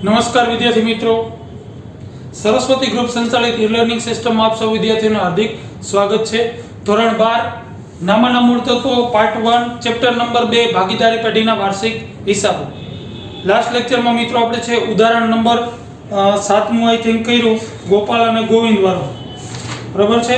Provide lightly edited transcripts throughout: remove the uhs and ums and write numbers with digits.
નમસ્કાર વિદ્યાર્થી મિત્રો, સરસ્વતી ગ્રુપ સંચાલિત ઈ લર્નિંગ સિસ્ટમમાં આપ સૌ વિદ્યાર્થીઓનું હાર્દિક સ્વાગત છે. ધોરણ 12 નામાના મૂળ તત્વો પાર્ટ 1 ચેપ્ટર નંબર 2 ભાગીદારી પેઢીના વાર્ષિક હિસાબો. લાસ્ટ લેક્ચરમાં મિત્રો આપણે છે ઉદાહરણ નંબર 7મું આઈ થિંક કર્યું, ગોપાલ અને ગોવિંદ વાળું, બરાબર છે,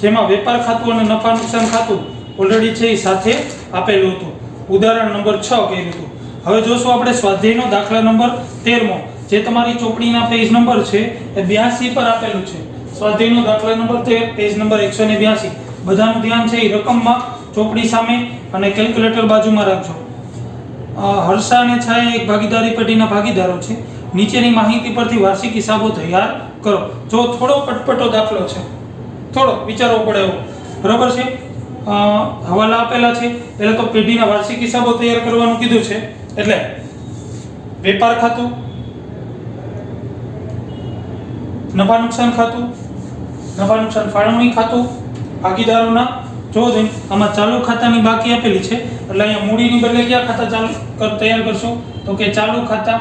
જેમાં વેપાર ખાતું અને નફા નુકસાન ખાતું ઓલરેડી છે એ સાથે આપેલું હતું. ઉદાહરણ નંબર 6 કર્યું હતું. હવે જોશું આપણે સ્વાધ્યાયનો દાખલા નંબર 13મો, જે તમારી ચોપડીના પેજ નંબર છે એ 82 પર આપેલું છે. સ્વાધ્યાયનો દાખલા નંબર 13 પેજ નંબર 182. બધાનું ધ્યાન છે એ રકમમાં, ચોપડી સામે અને કેલ્ક્યુલેટર બાજુમાં રાખજો. હર્ષા અને છાયા એક ભાગીદારી પેઢીના ભાગીદારો છે. નીચેની માહિતી પરથી વાર્ષિક હિસાબો તૈયાર કરો. જો થોડો પટપટો દાખલો છે, થોડો વિચારવો પડે એવો, બરાબર છે. હવાલા આપેલા છે. પહેલા તો પેઢીના વાર્ષિક હિસાબો તૈયાર કરવાનું કીધું છે, એટલે વેપાર ખાતું, નફા નુકસાન ખાતું, નફા નુકસાન ફાળવણી ખાતું, ભાગીદારોના જો આમાં ચાલુ ખાતાની બાકી આપેલી છે, એટલે અહીંયા મૂડીની બદલે કયા ખાતા તૈયાર કરશો, તો કે ચાલુ ખાતા.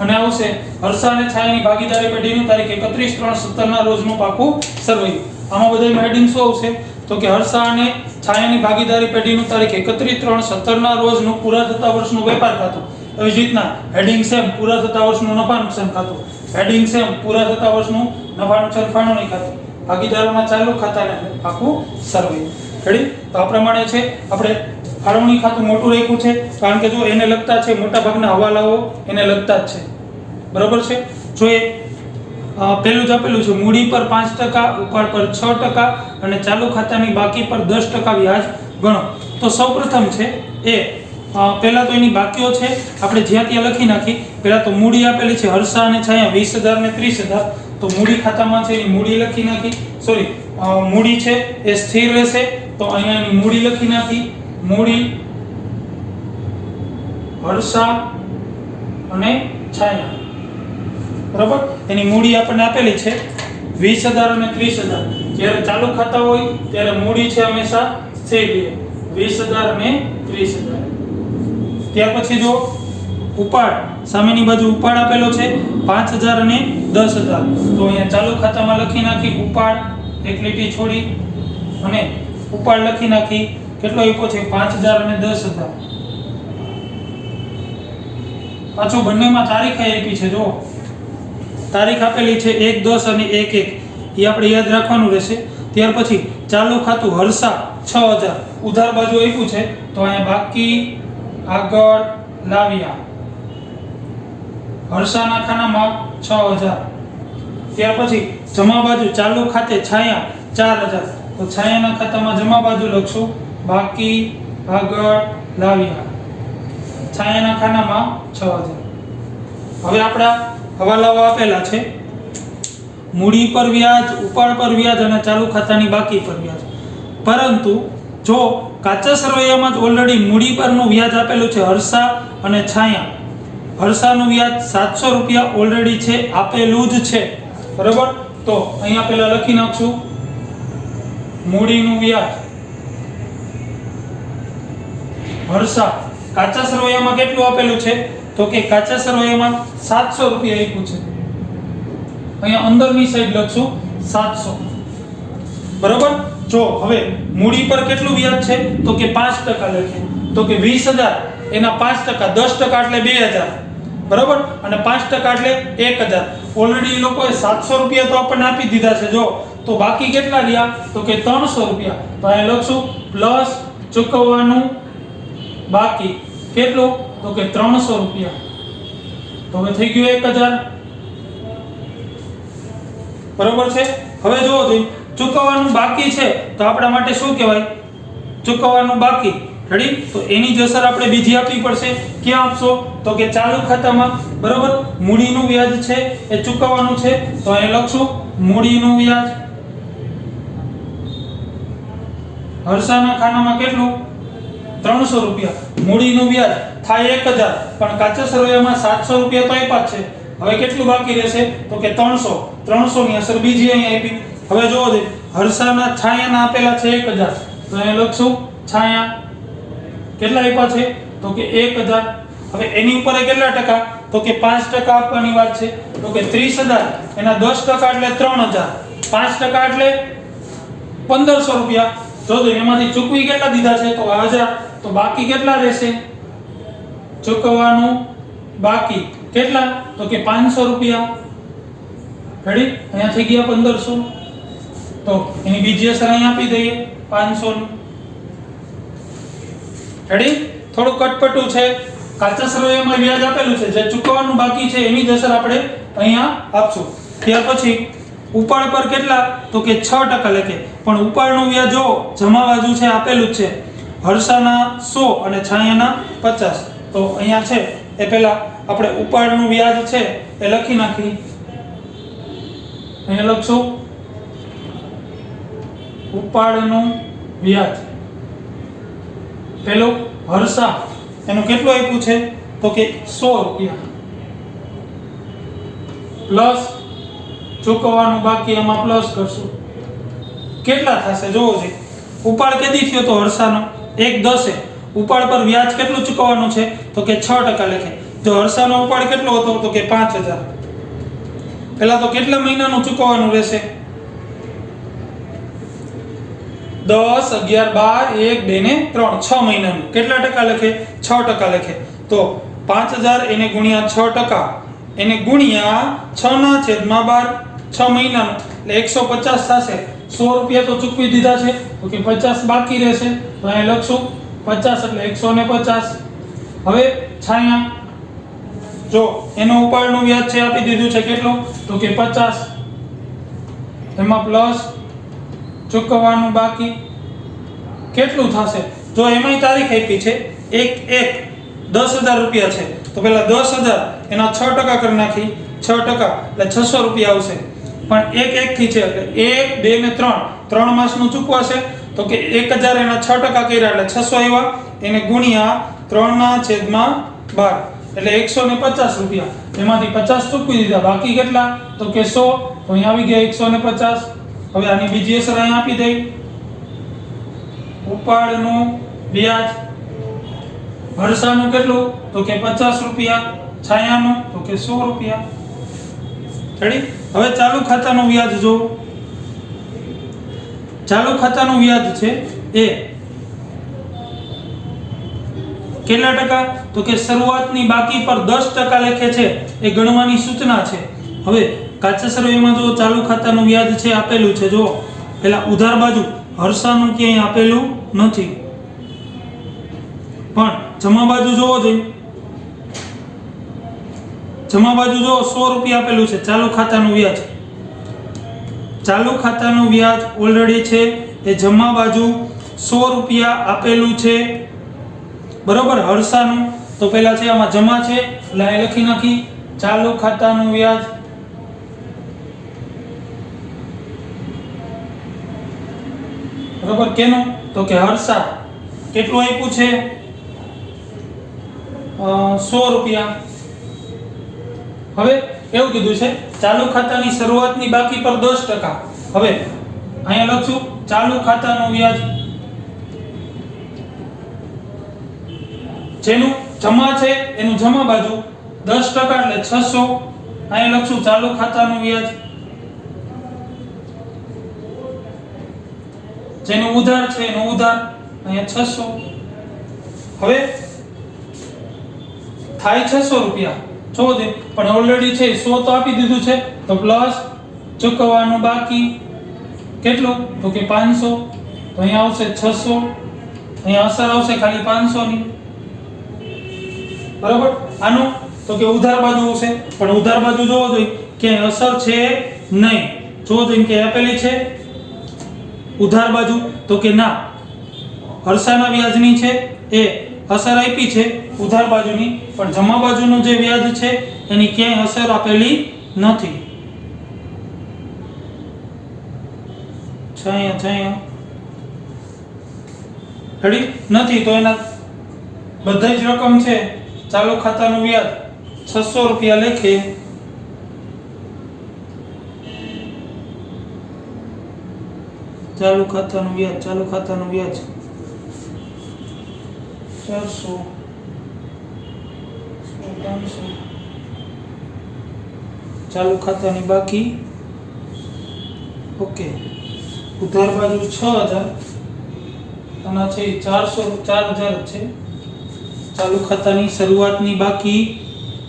અને આવશે હર્ષા અને છાયાની ભાગીદારી પેઢીનું તારીખ 31/3/17 ના રોજનું પાકું સર્વે. આમાં બધામાં હેડિંગ શું આવશે, તો કે હર્ષા અને છાયાની ભાગીદારી પેઢીનું તારીખ 31/3/17 ના રોજનું પૂરા થતા વર્ષનું વેપાર ખાતું. એવી જ રીતના હેડિંગ સેમ પૂરા થતા વર્ષનું નફા નુકસાન ખાતું, હેડિંગ સેમ પૂરા થતા વર્ષનું નફા નુકસાન ફાળવણી ખાતું, ભાગીદારોના ચાલુ ખાતાને પાકું સર્વે. રેડી? તો આ પ્રમાણે છે આપણે ફાળવણી ખાતું મોટું રાખ્યું છે, કારણ કે જો એને લગતા છે મોટા ભાગના હવાલાઓ એને લગતા જ છે, બરાબર છે. જો એ પેલું જ આપેલું છે, મૂડી પર 5%, ઉપાડ પર 6% અને ચાલુ ખાતાની બાકી પર 10% વ્યાજ ગણો. તો સૌપ્રથમ છે એ પહેલા તો એની બાકીઓ છે આપણે જ્યાં ત્યાં લખી નાખી. પહેલા તો મૂડી આપેલી છે હર્ષા અને છાયા 20,000 ને 30,000, તો મૂડી ખાતામાં છે એની મૂડી લખી નાખી. સોરી, મૂડી છે એ સ્થિર રહેશે, તો અહીંયા એની મૂડી લખી નાખી. મૂડી હર્ષા અને છાયા, બરાબર. એની મૂડી આપણને આપેલી છે 20,000 અને 30,000. જ્યારે ચાલુ ખાતા હોય ત્યારે મૂડી છે હંમેશા સ્થિર રહે, 20,000 અને 30,000. ત્યાર પછી જો ઉપાડ, સામેની બાજુ ઉપાડ આપેલો છે 5,000 અને 10,000, તો અહીંયા ચાલુ ખાતામાં લખી નાખી ઉપાડ, એક લીટી છોડી અને ઉપાડ લખી નાખી. કેટલો આપ્યો છે? 5,000 અને 10,000. પાછું બંનેમાં તારીખ આપી છે, જો તારીખ આપેલી છે 1/10 અને 1/1, એ આપણે યાદ રાખવાનું રહેશે. ત્યાર પછી ચાલુ ખાતું હર્ષા 6,000, ઉધાર બાજુ આપ્યું છે, તો અહીંયા બાકી આગળ લાવ્યા હર્ષાના ખાનામાં 6,000. ત્યાર પછી જમા બાજુ ચાલુ ખાતે છાયા 4,000, તો છાયાના ખાતામાં જમા બાજુ લખશું બાકી આગળ લાવ્યા છાયાના ખાનામાં 6,000. હવે આપણા હવાલાઓ આપેલા છે, મૂડી પર વ્યાજ, ઉપાડ પર વ્યાજ અને ચાલુ ખાતાની બાકી પર વ્યાજ. પરંતુ જો કાચા સરવૈયામાં જ ઓલરેડી મૂડી પરનું વ્યાજ આપેલું છે હર્ષા અને છાયા, હર્ષાનું વ્યાજ 700 રૂપિયા ઓલરેડી છે, આપેલું જ છે, બરાબર. તો અહીંયા પહેલા લખી નાખશું મૂડીનું વ્યાજ હર્ષા. કાચા સરવૈયામાં કેટલું આપેલું છે, તો કે કાચા સરવૈયામાં 700 રૂપિયા આપ્યું છે. અહીંયા અંદરની સાઈડ લખશું 700, બરાબર. જો હવે મૂડી પર કેટલું વ્યાજ છે, તો કે 5% લખીએ, તો કે 20,000 એના 5%, 10% એટલે 2,000, બરાબર. અને 5% એટલે 1,000. ઓલરેડી એ લોકોએ 700 રૂપિયા તો આપણને આપી દીધા છે. જો તો બાકી કેટલા રહ્યા, તો કે 300 રૂપિયા. તો અહીંયા લખશું પ્લસ ચૂકવવાનું બાકી કેટલું, તો કે 300 રૂપિયા. તો હવે થઈ ગયું 1,000, બરાબર છે. હવે જોવો તો ચૂકવવાનું બાકી છે, તો આપણા માટે શું કહેવાય, ચૂકવવાનું બાકી. રેડી? તો એની જ અસર આપણે બીજી આપવી પડશે. ક્યાં આપશો, તો કે ચાલુ ખાતામાં, બરાબર. મૂડીનું વ્યાજ છે એ ચૂકવવાનું છે, તો અહીં લખશું મૂડીનું વ્યાજ હર્ષાના ખાનામાં કેટલું, 300 રૂપિયા. મૂડીનું વ્યાજ થાય 1,000, પણ કાચા સરવૈયામાં 700 રૂપિયા તો આપ્યા જ છે. હવે કેટલું બાકી રહેશે, તો કે 300 ની અસર બીજી અહીં આપી. હવે જોવો દે હર્ષાના છાયાના આપેલા છે 1,000, તો અહીં લખશું છાયા કેટલા આપ્યા છે, તો કે 1,000. હવે એની ઉપર કેટલા ટકા? તો કે 5% આપવાની વાત છે. તો કે 30,000 એના 10% એટલે 3,000, 5% એટલે 1,500 રૂપિયા. જો તો એમાંથી ચૂકવી કેટલા દીધા છે? તો 1,000. તો બાકી કેટલા રહેશે? ચૂકવવાનું બાકી કેટલા? તો કે 500 રૂપિયા. રેડી? અહીંયા થઈ ગયા 1,500. તો એની બીજી અસર અહીં આપી દઈએ 500 ની. રેડી? થોડું કટપટું છે. કાચા સરવૈયામાં વ્યાજ આપેલું છે, જે ચૂકવવાનું બાકી છે એની જ અસર આપણે અહીંયા આપશું. ત્યાર પછી ઉપાડ પર કેટલા? તો કે 6% લેખે. પણ ઉપાડનું વ્યાજ જો જમા બાજુ છે આપેલું જ છે, હર્ષાના 100 અને છાયાના 50. તો અહીંયા છે એ પહેલા આપણે ઉપાડનું વ્યાજ છે એ લખી નાખી. અહીંયા લખશું ઉપાડનું વ્યાજ. પેલું હર્ષા એનું કેટલું આપ્યું છે? તો કે 100 રૂપિયા પ્લસ ચૂકવવાનું બાકી, એમાં પ્લસ કરશું. કેટલા થશે જોવો છે. ઉપાડ કેદી થયો તો હર્ષાનો 1/10. ઉપાડ પર વ્યાજ કેટલું ચૂકવવાનું છે? તો કે 6% લેખે. જો હર્ષાનો ઉપાડ કેટલો હતો? તો કે 5,000. પહેલા તો કેટલા મહિનાનું ચૂકવવાનું રહેશે? 10, 11, 12, 1, 2 ને 3 6 મહિનાનું. કેટલા ટકા લખે? 6% લખે. તો 5,000 એને ગુણ્યા 6%, એને ગુણ્યા 6/12, 6 મહિનાનું એટલે 150 થશે. 100 રૂપિયા તો ચૂકવી દીધા છે, તો કે 50 બાકી રહેશે. તો અહીં લખશું 50 એટલે 150. હવે છાયા જો એનો ઉપાડનું વ્યાજ છે આપી દીધું છે કેટલું? તો કે 50. એમાં પ્લસ ચૂકવવાનું બાકી કેટલું થશે? જો એમાંય તારીખ આપી છે 1/1 10,000 રૂપિયા છે, તો પહેલા 10,000 એના 6% કરી નાખી. 6% એટલે 600 રૂપિયા આવશે. પણ 1/1 થી છે એટલે 1, 2 ને 3 માસનું ચૂકવાશે. તો કે 1,000 એના 6% કર્યા એટલે 600 આવ્યા. એને ગુણ્યા 3/12 એટલે 150 રૂપિયા. એમાંથી 50 ચૂકવી દીધા, બાકી કેટલા? તો કે 100. તો અહીં આવી ગયા 150. હવે આની બીજી અસર અહીં આપી દઈ. ઉપાડનું વ્યાજ હર્ષાનું કેટલું? તો કે 50 રૂપિયા. છાયાનું તો કે 100 રૂપિયા. રેડી? હવે ચાલુ ખાતાનું વ્યાજ જો. ચાલુ ખાતાનું વ્યાજ છે એ કેટલા ટકા? તો કે શરૂઆતની બાકી પર 10% લેખે છે એ ગણવાની સૂચના છે. હવે કાચા સરવૈયામાં જો ચાલુ ખાતાનું વ્યાજ છે આપેલું છે, જો પેલા ઉધાર બાજુ હર્ષાનું ક્યાંય આપેલું નથી, પણ જમા બાજુ જોવો જોઈએ. જમા બાજુ જો 100 રૂપિયા આપેલું છે ચાલુ ખાતાનું વ્યાજ. ચાલુ ખાતાનું વ્યાજ ઓલરેડી છે એ જમા બાજુ 100 રૂપિયા આપેલું છે, બરોબર. હર્ષાનું તો પહેલા છે આમાં જમા છે એટલે અહીં લખી નાખી ચાલુ ખાતાનું વ્યાજ. બરોબર. કેનું? તો કે હર્ષા કેટલું આપ્યું છે? 100 રૂપિયા. હવે એવું કીધું છે ચાલુ ખાતાની શરૂઆતની બાકી પર 10%. હવે અહીંયા લખશું ચાલુ ખાતાનું વ્યાજ, જેનું જમા છે એનું જમા બાજુ 10% એટલે 600. અહીંયા લખશું ચાલુ ખાતાનું વ્યાજ. જેનું ઉધાર છે એનું ઉધાર અહીંયા 600. હવે થાય 600 રૂપિયા જો દે, પણ ઓલરેડી છે 100 તો આપી દીધું છે, તો પ્લસ ચૂકવવાનું બાકી કેટલું? તો કે 500. તો અહીંયા આવશે 600. અહીંયા અસર આવશે ખાલી 500 ની, બરાબર. આનું તો કે ઉધાર બાજુ આવશે, પણ ઉધાર બાજુ જોવો જોઈએ કે અસર છે નહીં. જોવો જોઈએ કે આપેલી છે ઉધાર બાજુ, તો કે ના, હર્ષાના વ્યાજની છે એ અસર આપી છે ઉધાર બાજુની, પણ જમા બાજુનું જે વ્યાજ છે એની ક્યાંય અસર આપેલી નથી. છાયા રેડી નથી. તો એના બધા જ રકમ છે ચાલુ ખાતાનું વ્યાજ 600 રૂપિયા લેખે ચાલુ ખાતાનું વ્યાજ 400 300 ચાલુ ખાતાની બાકી ઓકે ઉધાર બાજુ 6000 અને છે 4000 છે ચાલુ ખાતાની શરૂઆતની બાકી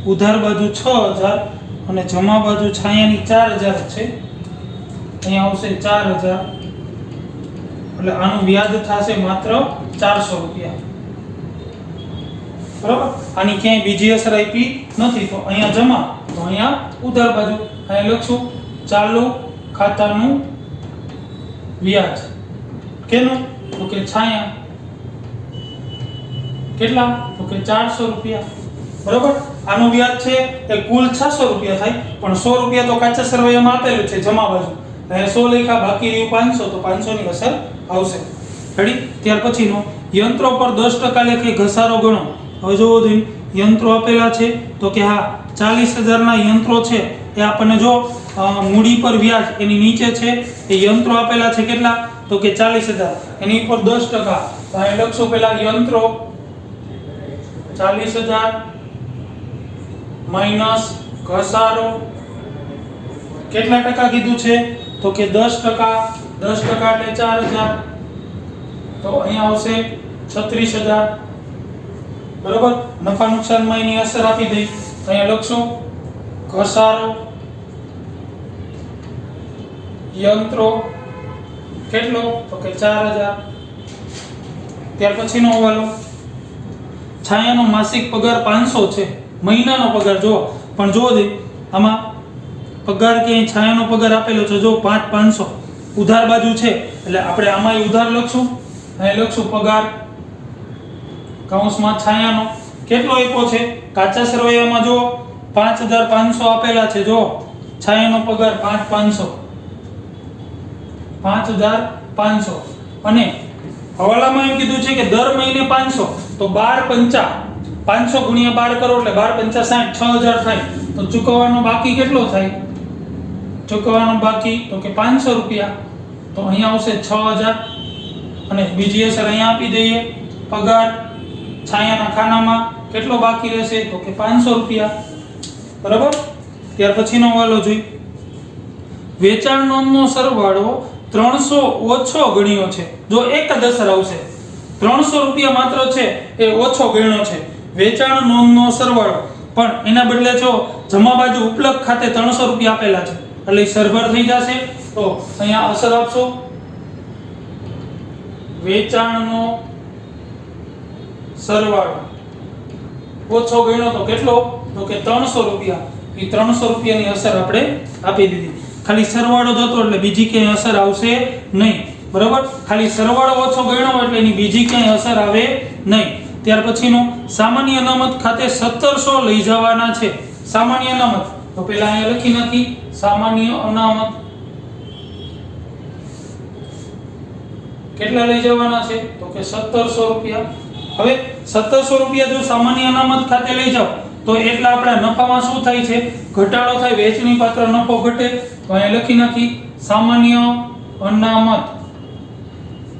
ઉધાર બાજુ 6000 અને જમા બાજુ છાયાની 4000 છે અહીંયા આવશે 4000 એટલે આનું વ્યાજ થશે માત્ર 400 રૂપિયા બરાબર આની ક્યાંય બીજી અસર આપી નથી તો અહીંયા જમા તો અહીંયા ઉધાર બાજુ અહીંયા લખશું ચાલુ ખાતાનું વ્યાજ કેનું તો કે છાયા કેટલા તો કે 400 રૂપિયા બરાબર આનું વ્યાજ છે એ કુલ 600 રૂપિયા થાય પણ 100 રૂપિયા તો કાચા સરવૈયામાં આપેલું છે જમા બાજુ અહીંયા 100 લખ્યા બાકી રહ્યું 500 તો 500 ની અસર આવશે રેડી ત્યાર પછીનો યંત્રો પર 10% લેખે ઘસારો ગણો હવે જોવો જોઈએ યંત્રો આપેલા છે તો કે હા 40000 ના યંત્રો છે એ આપણને જો મૂડી પર વ્યાજ એની નીચે છે એ યંત્રો આપેલા છે કેટલા તો કે 40000 એની ઉપર 10% તો અહીં લખશું પહેલા યંત્રો 40000 માઈનસ ઘસારો કેટલા ટકા કીધું છે તો કે 10% 10% એટલે 4000 તો અહીંયા આવશે 36000 બરાબર નફા નુકસાનમાં એની અસર આપી દઈ અહીંયા લખશું ઘસારો યંત્રો કેટલો તો કે 4000 ત્યાર પછીનો હવાલો છાયાનો માસિક પગાર 500 છે મહિનાનો પગાર જો પણ જો દે આમાં પગાર કે છાયાનો પગાર આપેલો છે જો 500 ઉધાર બાજુ છે એટલે આપણે આમાં ઉધાર લખશું અહીં લખશું પગાર કૌંસમાં છાયાનો કેટલો આપ્યો છે કાચા સરવૈયામાં જો 5500 આપેલા છે જો છાયાનો પગાર 5500 અને હવાલામાં એમ કીધું છે કે દર મહિને 500 તો 12 500 ગુણ્યા 12 કરો એટલે 12 50 6000 થાય તો ચૂકવવાનો બાકી કેટલો થાય ચૂકવવાનો બાકી તો કે 500 રૂપિયા તો અહીંયા આવશે 6000 અને બીજી અસર અહીંયા આપી દઈએ પગાર છાયાના ખાનામાં કેટલો બાકી રહેશે તો કે 500 રૂપિયા બરાબર ત્યાર પછીનો હવાલો જોઈ વેચાણ નોંધનો સરવાળો 300 ઓછો ગણ્યો છે જો એક જ અસર આવશે 300 રૂપિયા માત્ર છે એ ઓછો ગણ્યો છે વેચાણ નોંધનો સરવાળો પણ એના બદલે જો જમા બાજુ ઉપલબ્ધ ખાતે 300 રૂપિયા આપેલા છે એટલે સરભર થઈ જશે તો અહીંયા અસર આપશો વેચાણનો સરવાળો ઓછો ગણ્યો તો કેટલો તો કે 300 રૂપિયા એ 300 રૂપિયાની અસર આપણે આપી દીધી ખાલી સરવાળો જ હતો એટલે બીજી ક્યાંય અસર આવશે નહીં બરાબર ખાલી સરવાળો ઓછો ગણ્યો એટલે એની બીજી ક્યાંય અસર આવે નહીં ત્યાર પછીનો સામાન્ય અનામત ખાતે 1700 લઈ જવાના છે સામાન્ય અનામત તો પહેલા અહીંયા લખી નાખી સામાન્ય અનામત કેટલા લઈ જવાના છે તો કે 1700 રૂપિયા હવે 1700 રૂપિયા જો સામાન્ય અનામત ખાતે લઈ જાવ તો એટલા આપણા નફામાં શું થાય છે ઘટાડો થાય વેચણી પાત્ર નફો ઘટે તો અહીં લખી નાખી સામાન્ય અનામત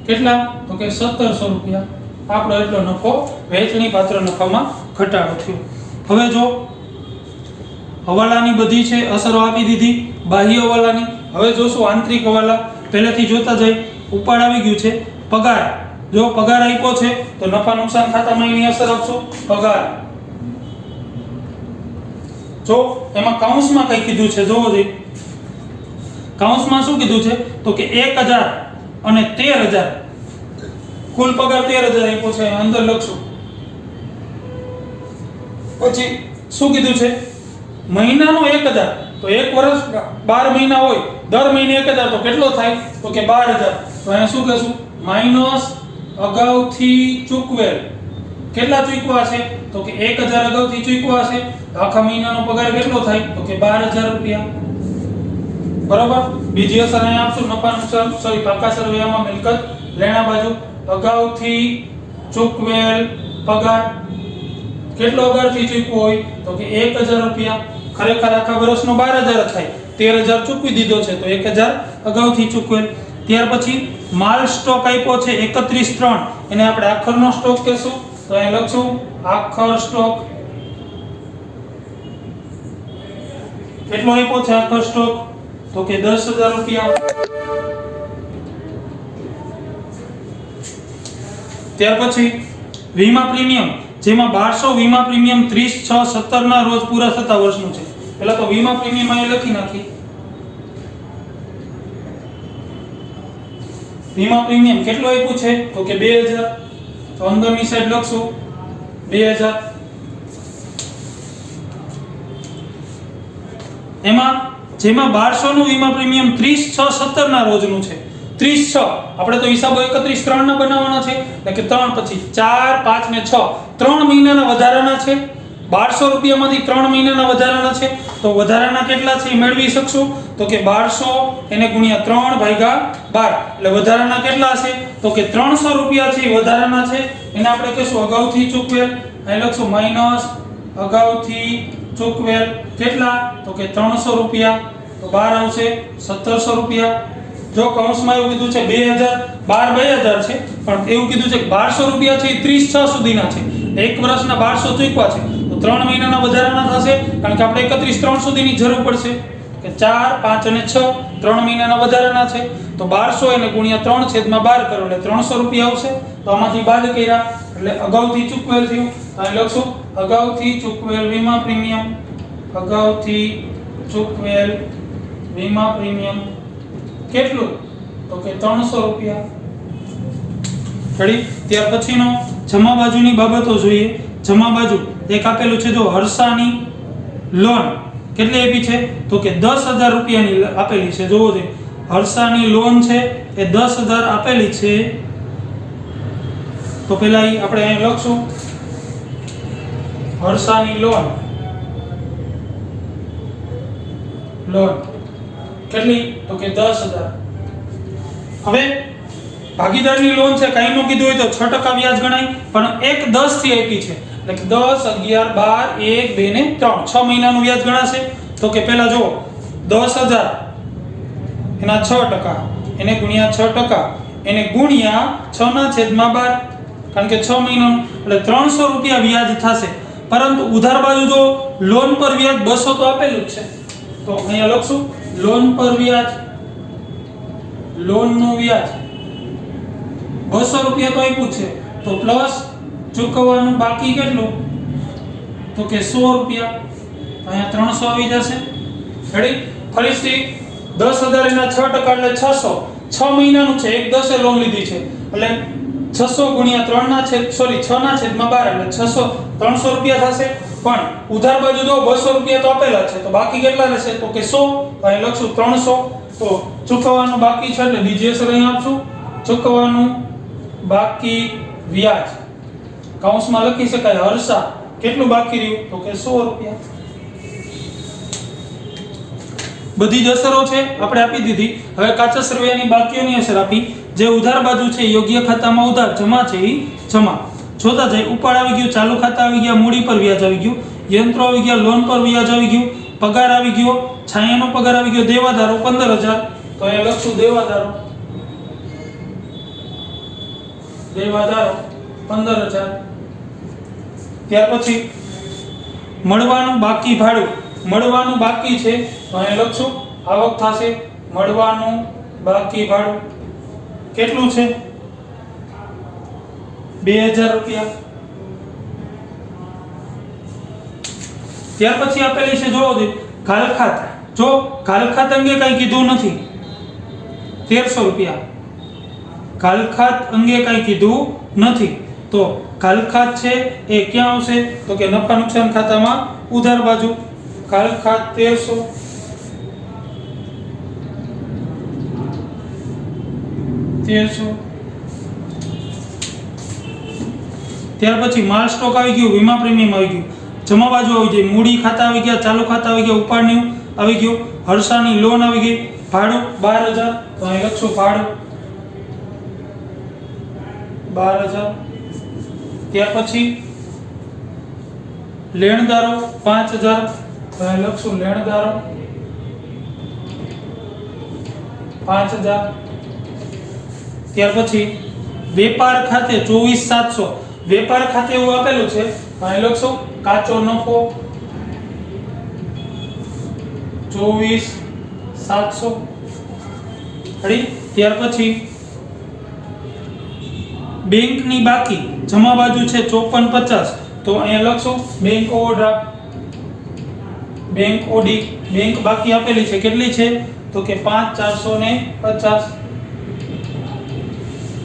કેટલા તો કે 1700 રૂપિયા આપણો એટલો નફો વેચણી પાત્ર નફામાં ઘટાડો થયો હવે જો હવાલાની બધી છે અસરો આપી દીધી બાહ્ય હવાલાની હવે જોશું આંતરિક હવાલા પહેલેથી જોતા જાય ઉપાડ આવી ગયું છે પગાર જો પગાર આપ્યો છે તો નફા નુકસાન ખાતામાં એની અસર આપશો પગાર જો એમાં કૌંસમાં કઈ કીધું છે જોવો જોઈએ કૌંસમાં શું કીધું છે તો કે 1000 અને 13000 કુલ પગાર 13000 આપ્યો છે અંદર લખશું પછી શું કીધું છે મહિનાનો 1000 તો એક વર્ષ 12 મહિના હોય દર મહિને 1000 તો કેટલો થાય તો કે 12000 તો અહીંયા શું કહેશું માઈનસ અગાઉથી ચૂકવેલ કેટલા ચૂકવા છે તો કે 1000 અગાઉથી ચૂકવા છે આખા મહિનાનો પગાર કેટલો થાય તો કે 12000 રૂપિયા બરાબર બીજી અસર અહીંયા આપશું નફા નુકસાન સોરી પાકા સરવૈયામાં મિલકત લેણા બાજુ અગાઉથી ચૂકવેલ પગાર કેટલો અગાઉથી ચૂકવો હોય તો કે 1000 રૂપિયા ખરેખર આખા વર્ષનો 12000 થાય 13000 ચૂકવી દીધો છે તો 1000 અગાઉથી ચૂકવેલ ત્યાર પછી માલ સ્ટોક આપ્યો છે 31/3 એને આપણે આખરનો સ્ટોક કહેશું તો અહીં લખશું આખર સ્ટોક કેટલો આપ્યો છે આખો સ્ટોક? તો કે 10,000 રૂપિયા. ત્યાર પછી વીમા પ્રીમિયમ, જેમાં 1200 વીમા પ્રીમિયમ 30/6/17 ના રોજ પૂરા થતા વર્ષનું છે. પહેલા તો વીમા પ્રીમિયમ અહીં લખી નાખી. વીમા પ્રીમિયમ કેટલો આપ્યું છે? તો કે 2000. તો અંદરની સાઈડ લખશું 2000. જેમાં 1200 નું વીમા પ્રીમિયમ 30/6/17 ના રોજનું છે. 30/6 આપણે તો હિસાબો 31/3 ના બનાવવાના છે, એટલે કે 3 પછી 4 5 ને 6 3 મહિનાના વધારાના છે. 1200 રૂપિયામાંથી 3 મહિનાના વધારાના છે. તો વધારાના કેટલા છે એ મેળવી શકશું. તો કે 1200 એને ગુણ્યા 3/12, એટલે વધારાના કેટલા છે? તો કે 300 રૂપિયા છે વધારાના છે. એને આપણે કહીશું અગાઉથી ચૂકવેલ. અહીં લખશું માઈનસ અગાઉથી ચૂકવેલ કેટલા? તો કે 300 રૂપિયા. તો 12 આવશે 1700 રૂપિયા. જો કૌંસમાં એવું કીધું છે 2000, 12 2000 છે, પણ એવું કીધું છે કે 1200 રૂપિયા છે એ 30/6 સુધીના છે. એક વર્ષના 1200 ચૂકવા છે, તો 3 મહિનાના વધારાના થશે, કારણ કે આપણે 31/3 સુધીની જરૂર પડશે. કે 4 5 અને 6 3 મહિનાના વધારાના છે. તો 1200 એને ગુણ્યા 3/12 કરો એટલે 300 રૂપિયા આવશે. તો આમાંથી બાદ કર્યા એટલે અગાઉથી ચૂકવેલ થયું. અહીં લખશું અગાઉથી ચૂકવેલ વીમા પ્રીમિયમ. અગાઉથી ચૂકવેલ વીમા પ્રીમિયમ કેટલું? તો કે 300 રૂપિયા. રેડી? ત્યાર પછીનો જમા બાજુની બાબતો જોઈએ. જમા બાજુ એક આપેલું છે, જો હર્ષાની લોન કેટલી આપી છે? તો કે 10,000 રૂપિયાની આપેલી છે. જોવો છે હર્ષાની લોન છે એ 10,000 આપેલી છે. તો પહેલા આપણે અહીં લખશું હર્ષાની લોન કેટલી? તો કે 10,000. હવે ભાગીદારની લોન છે, કાંઈ નો કીધું હોય તો 6% વ્યાજ ગણાય, પણ 1/10 થી આપી છે, એટલે કે 10 11 12 1 2 ને 3 6 મહિનાનું વ્યાજ ગણાશે. તો કે પહેલા જો 10,000 એના 6%, એને ગુણ્યા 6%, એને ગુણ્યા 6/12, કારણ કે 6 મહિનાનું, એટલે 300 રૂપિયા વ્યાજ થશે. પરંતુ ઉધાર બાજુ જો લોન પર વ્યાજ 200 તો આપેલું જ છે. તો અહીંયા લખશું લોન પર વ્યાજ, લોનનું વ્યાજ 200 રૂપિયા તો આપ્યું છે, તો પ્લસ ચૂકવવાનું બાકી કેટલું? તો કે 100 રૂપિયા. અહીંયા 300 આવી જશે. રેડી? ફરીથી 10,000 એના 6% એટલે 600. 6 મહિનાનું છે, 1/10 લોન લીધી છે, એટલે 600 ગુણ્યા 6/12 એટલે 600 300 રૂપિયા થશે. પણ ઉધાર બાજુ જો 200 રૂપિયા તો આપેલા છે, તો બાકી કેટલા રહેશે? તો કે 100. અહીં લખશું 300. તો ચૂકવવાનું બાકી છે એટલે બીજી અસર અહીં આપશું ચૂકવવાનું બાકી વ્યાજ. કૌંસમાં લખી શકાય હર્ષા કેટલું બાકી રહ્યું? તો કે 100 રૂપિયા. બધી જ અસરો છે આપણે આપી દીધી. હવે કાચા સરવૈયાની બાકીઓની અસર આપી. જે ઉધાર બાજુ છે યોગ્ય ખાતામાં ઉધાર, જમા છે એ જમા. જોતા જાય ઉપાડ આવી ગયું, ચાલુ ખાતા આવી ગયા, મૂડી પર વ્યાજ આવી ગયું, યંત્રો આવી ગયા, લોન પર વ્યાજ આવી ગયું, પગાર આવી ગયો, છાયાનો પગાર આવી ગયો, દેવાદારો 15,000. તો એ લખશું દેવાદારો 15,000. ત્યાર પછી મળવાનું બાકી ભાડું, મળવાનું બાકી છે, તો એ લખશું આવક થશે મળવાનું બાકી ભાડું કેટલું છે? 2,000 રૂપિયા. ત્યાર પછી આપેલી છે જોવો દે ઘાલખાત. જો ઘાલખાત અંગે કઈ કીધું નથી, 1,300 રૂપિયા. ઘાલખાત અંગે કઈ કીધું નથી, તો ઘાલખાત છે એ ક્યાં આવશે? તો કે નફા નુકસાન ખાતામાં ઉધાર બાજુ. ઘાલખાત 1,300. ત્યાર પછી માલ સ્ટોક આવી ગયું, વીમા પ્રીમિયમ આવી ગયું, જમા બાજુ આવી ગઈ, મૂડી ખાતા આવી ગયા, ચાલુ ખાતા આવી ગયા, ઉપાડનું આવી ગયું, હર્ષાની લોન આવી ગઈ, ભાડું 12,000. તો અહીં લખશું ભાડું 12,000. ત્યાર પછી લેણદારો 5,000. તો અહીં લખશું લેણદારો 5,000. ત્યાર પછી વેપાર ખાતે 24,700. વેપાર ખાતે એવું આપેલું છે, અહીં લખશું કાચો નફો 24,700 રેડી। ત્યાર પછી બેંકની બાકી જમા બાજુ છે 54,50 તો અહીંયા લખશું bank overdraft bank Audi bank બાકી આપેલી છે કેટલી છે તો કે 5,450।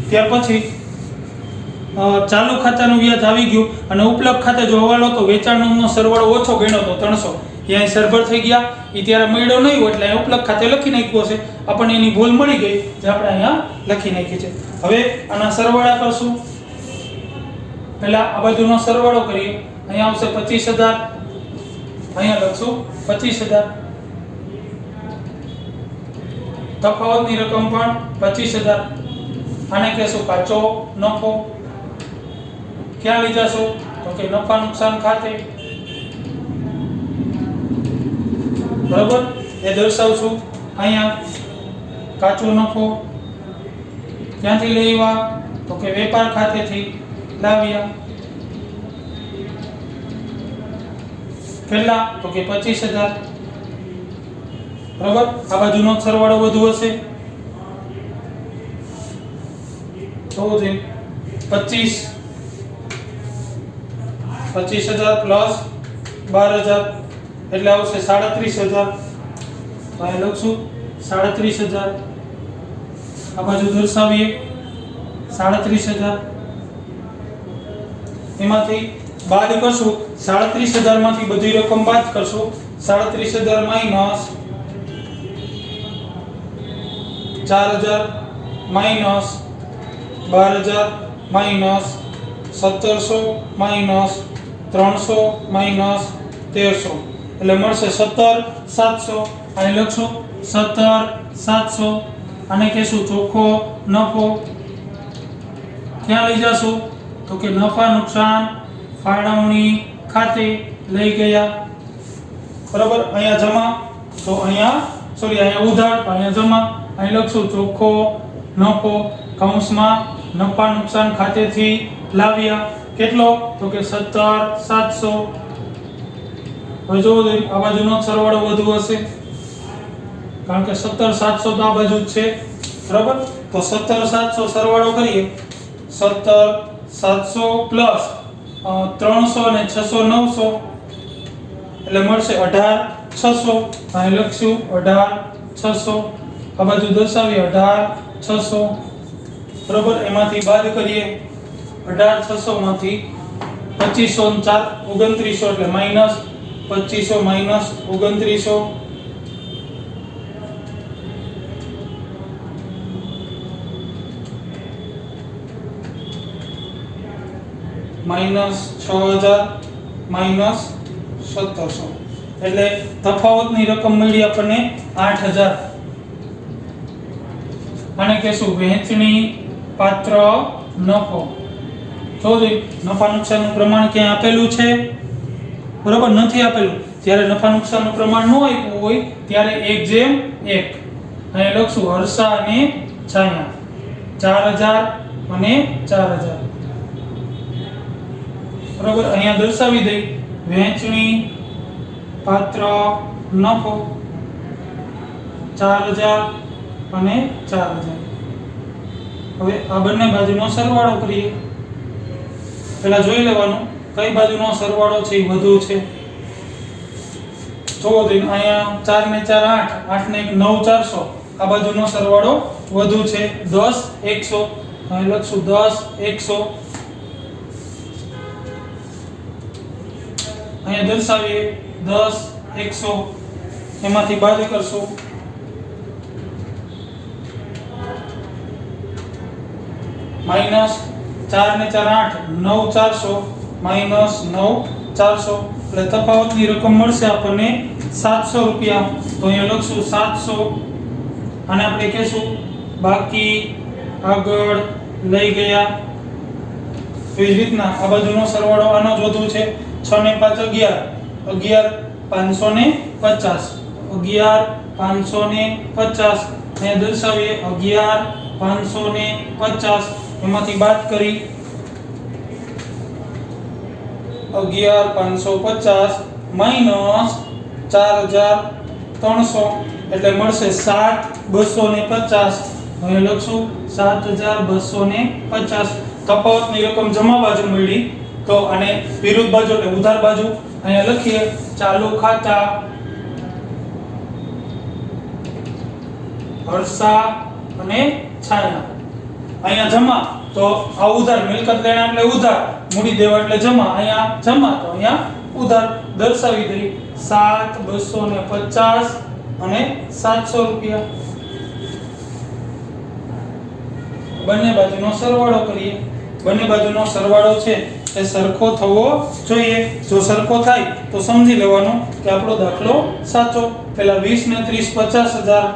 ત્યાર પછી ચાલુ ખાતાનું વ્યાજ આવી ગયું અને ઉપલબ્ધ ખાતે જો હવાલો તો વેચાણનો સરવાળો ઓછો ગણ્યો તો 300 અહીંયા સરભર થઈ ગયા એ ત્યારે મળ્યો નહીં હોય એટલે ઉપલબ્ધ ખાતે લખી નાખ્યો છે આપણને એની ભૂલ મળી ગઈ જે આપણે અહીંયા લખી નાખી છે। હવે આના સરવાળા કરશું પહેલા આ બાજુનો સરવાળો કરીએ અહીંયા આવશે 25,000 અહીંયા લખશું 25,000 તફાવતની રકમ પણ 25,000 આને કહેશું કાચો નફો ક્યાં લઈ જશો તો કે નફા નુકસાન ખાતે બરાબર એ દર્શાવશું અહીંયા કાચો નફો ક્યાંથી લેવા તો કે વેપાર ખાતેથી લાવ્યા કેટલા તો કે 25,000 બરાબર આ બાજુનો સરવાળો વધુ હશે તો જે 25,000 પ્લસ 12,000 એટલે આવશે 37,000 તો અહીં લખશું 37,000 આ બાજુ દર્શાવીએ 37,000 એમાંથી બાદ કરશું 37,000 માંથી બધી રકમ બાદ કરશું 37,000 minus 4,000 minus 12,000 minus 1,700 minus 300 minus 1,300 એટલે મળશે 17,700 અહીં લખશું 17,700 આને કહેશું ચોખ્ખો નફો ક્યાં લઈ જશું તો કે નફા નુકસાન ફાળવણી ખાતે લઈ ગયા બરાબર અહીંયા જમા તો અહીંયા અહીંયા ઉધાર અહીંયા જમા અહીં લખશું ચોખ્ખો નફો કૌંસમાં નફા નુકસાન ખાતેથી લાવ્યા કેટલો તો કે 17,700 હવે જો આ બાજુનો સરવાળો વધુ હશે કારણ કે 17,700 તો આ બાજુ જ છે બરાબર તો 17,700 સરવાળો કરીએ 17,700 પ્લસ 300 અને 600 900 એટલે મળશે 18,600 અહીં લખશું 18,600 આ બાજુ દર્શાવીએ 18,600 બરાબર એમાંથી બાદ કરીએ 18,600 માંથી 2500 ને 4 2900 એટલે માઈનસ 2500 માઈનસ 2900 માઈનસ 6,000 માઈનસ 1,700 એટલે તફાવતની રકમ મળી આપણને 8,000 આને કહેશું વહેંચણી પાત્ર નફો જો નફા નુકસાનનું પ્રમાણ ક્યાં આપેલું છે બરોબર નથી આપેલું જ્યારે નફા નુકસાનનું પ્રમાણ ન આપ્યું હોય ત્યારે 1:1 અહીં લખશું હર્ષા અને છાયા 4,000 અને 4,000 બરોબર અહીંયા દર્શાવી દઈ વહેંચણી પાત્ર નફો 4,000 અને 4,000 હવે આ બંને બાજુનો સરવાળો કરીએ પહેલા જોઈ લેવાનું કઈ બાજુનો સરવાળો છે એ વધુ છે જો અહીંયા 4 ને 4 8 8 ને 1 9 400 આ બાજુનો સરવાળો વધુ છે 10 100 અહીં લખશું 10 100 અહીંયા દર્શાવીએ 10 100 એમાંથી બાદ કરશું માઈનસ 4 ને 4 8 9 400 માઈનસ 9 400 એટલે તફાવતની રકમ મળશે આપણને 700 રૂપિયા તો અહીંયા લખશું 700 અને આપણે કહેશું બાકી આગળ લઈ ગયા એ જ રીતના આ બાજુનો સરવાળો આનો જ વધુ છે 6 ને 5 11 11 550 અહીંયા દર્શાવીએ 11 550 એમાંથી બાદ કરી 11 550 માઈનસ 4,000 300 એટલે મળશે 7250. હવે લખશું 7250. તફાવતની રકમ જમા બાજુ મળી તો આને વિરુદ્ધ બાજુ એટલે ઉધાર બાજુ અહીંયા લખીએ ચાલુ ખાતા હર્ષા અને છાયા. અહીંયા જમા તો આ ઉધાર, મિલકત લેણા એટલે ઉધાર, મૂડી દેવા એટલે જમા, અહીંયા જમા તો અહીંયા ઉધાર દર્શાવી દઈ 7250 અને 700 રૂપિયા. બંને બાજુનો સરવાળો કરીએ. બંને બાજુનો સરવાળો છે એ સરખો થવો જોઈએ. જો સરખો થાય તો સમજી લેવાનું કે આપણો દાખલો સાચો. પહેલા 20 ને 30 50000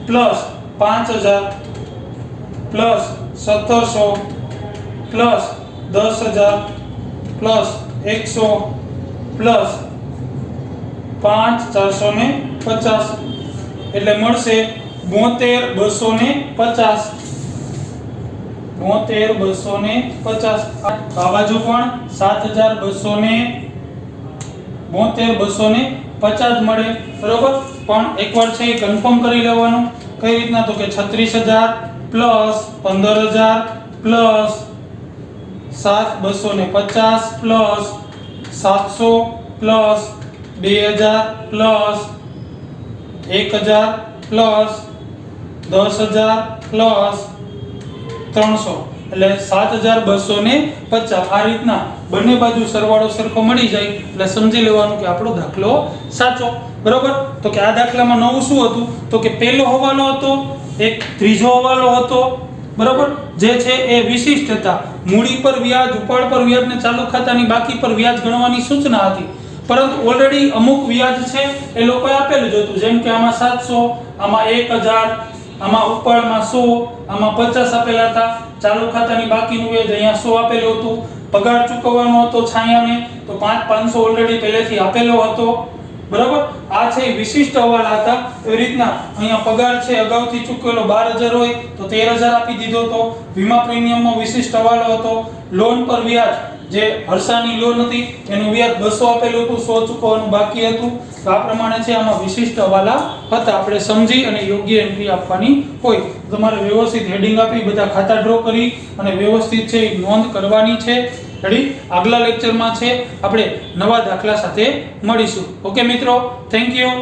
plus 5000 plus 1700 plus 10000 plus 100 plus 5450 એટલે મળશે 72250. 72250. આ બાજુ પણ 72250 મળે બરોબર. પણ એકવાર છે એ કન્ફર્મ કરી લેવાનું. કઈ રીતના તો કે 36000 plus 15000 plus 7250 plus 700 plus 2000 plus 1000 plus 10000 plus 300 એટલે 7250. આ રીતના બંને બાજુ સરવાળો સરખો મળી જાય એટલે સમજી લેવાનું કે આપણો દાખલો સાચો બરોબર. તો કે આ દાખલામાં નવું શું હતું તો કે પહેલો હવાલો હતો, એક ત્રીજો હવાલો હતો બરોબર, જે છે એ વિશિષ્ટ હતા. મૂડી પર વ્યાજ, ઉપાડ પર વ્યાજ ને ચાલુ ખાતાની બાકી પર વ્યાજ ગણવાની સૂચના હતી. પરંતુ ઓલરેડી અમુક વ્યાજ છે એ લોકોએ આપેલું જ હતું. જેમ કે આમાં 700, આમાં 1000, આમાં ઉપાડમાં 100, આમાં 50 આપેલા હતા. ચાલુ ખાતાની બાકીનું વ્યાજ અહીંયા 100 આપેલું હતું. પગાર ચૂકવવાનો હતો છાયાને તો 500 ઓલરેડી પહેલેથી આપેલો હતો બરાબર. આ છે વિશિષ્ટ હવાલા હતા. એવી રીતના અહીંયા પગાર છે અગાઉથી ચૂકવેલો 12000 હોય તો 13000 આપી દીધો હતો. વીમા પ્રીમિયમનો વિશિષ્ટ હવાલો હતો. લોન પર વ્યાજ, જે હર્ષાની લોન હતી એનું વ્યાજ 200 આપેલું હતું, 100 ચૂકવવાનું બાકી હતું. તો આ પ્રમાણે છે આમાં વિશિષ્ટ હવાલા હતા. આપણે સમજી અને યોગ્ય એન્ટ્રી આપવાની હોય. તમારે વ્યવસ્થિત હેડિંગ આપી બધા ખાતા ડ્રો કરી અને વ્યવસ્થિત છે નોંધ કરવાની છે. રેડી? આગલા લેક્ચરમાં છે આપણે નવા દાખલા સાથે મળીશું. ઓકે મિત્રો, થેન્ક યુ.